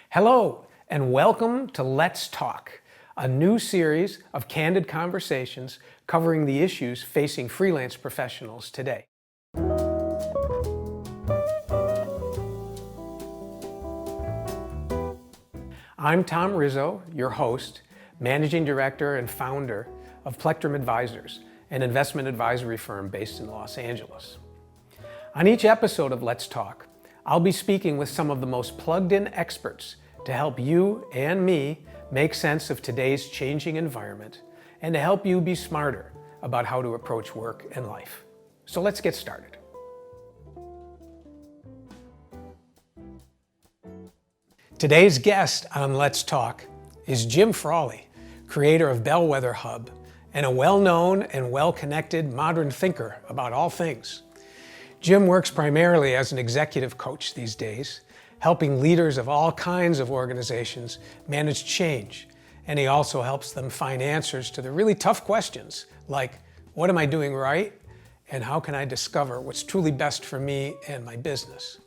Hello, and welcome to Let's Talk, a new series of candid conversations covering the issues facing freelance professionals today. I'm Tom Rizzo, your host, Managing Director and founder of Plectrum Advisors, an investment advisory firm based in Los Angeles. On each episode of Let's Talk, I'll be speaking with some of the most plugged-in experts to help you and me make sense of today's changing environment and to help you be smarter about how to approach work and life. So let's get started. Today's guest on Let's Talk is Jim Frawley, creator of Bellwether Hub and a well-known and well-connected modern thinker about all things. Jim works primarily as an executive coach these days, helping leaders of all kinds of organizations manage change. And he also helps them find answers to the really tough questions like, what am I doing right? And how can I discover what's truly best for me and my business?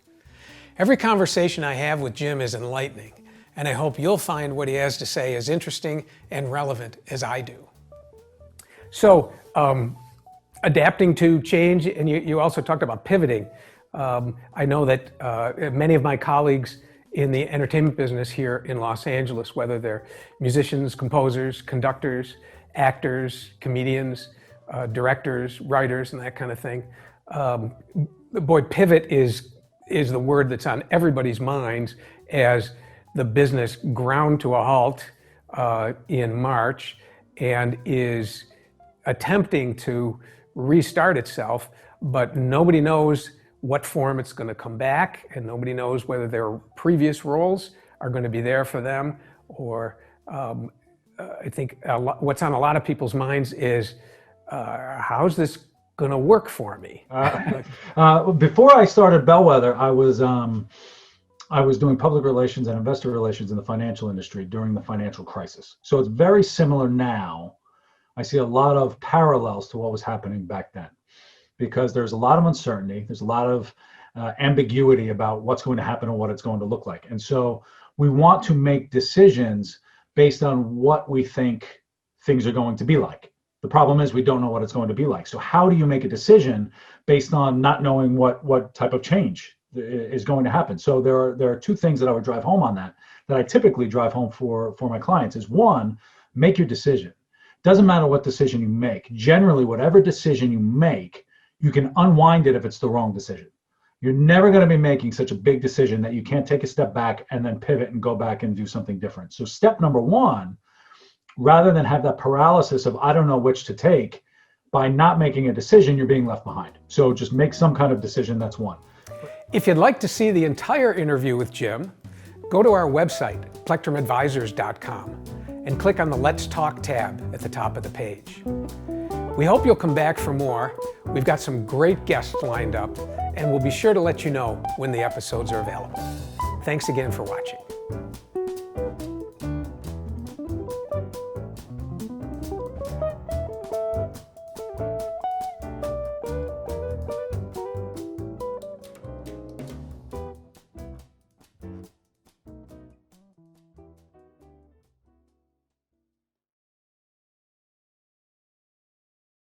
Every conversation I have with Jim is enlightening, and I hope you'll find what he has to say as interesting and relevant as I do. So, adapting to change, and you also talked about pivoting. I know that many of my colleagues in the entertainment business here in Los Angeles, whether they're musicians, composers, conductors, actors, comedians, directors, writers, and that kind of thing, boy, pivot is the word that's on everybody's minds as the business ground to a halt in March and is attempting to restart itself, but nobody knows what form it's going to come back, and nobody knows whether their previous roles are going to be there for them, or I think what's on a lot of people's minds is how's this going to work for me? Before I started Bellwether, I was doing public relations and investor relations in the financial industry during the financial crisis. So it's very similar now. I see a lot of parallels to what was happening back then, because there's a lot of uncertainty. There's a lot of ambiguity about what's going to happen and what it's going to look like. And so we want to make decisions based on what we think things are going to be like. The problem is we don't know what it's going to be like. So how do you make a decision based on not knowing what type of change is going to happen? So there are two things that I would drive home on that I typically drive home for my clients is, one, make your decision. Doesn't matter what decision you make. Generally, whatever decision you make, you can unwind it if it's the wrong decision. You're never going to be making such a big decision that you can't take a step back and then pivot and go back and do something different. So step number one, rather than have that paralysis of I don't know which to take, by not making a decision, you're being left behind. So just make some kind of decision. That's one. If you'd like to see the entire interview with Jim, go to our website, plectrumadvisors.com, and click on the Let's Talk tab at the top of the page. We hope you'll come back for more. We've got some great guests lined up, and we'll be sure to let you know when the episodes are available. Thanks again for watching.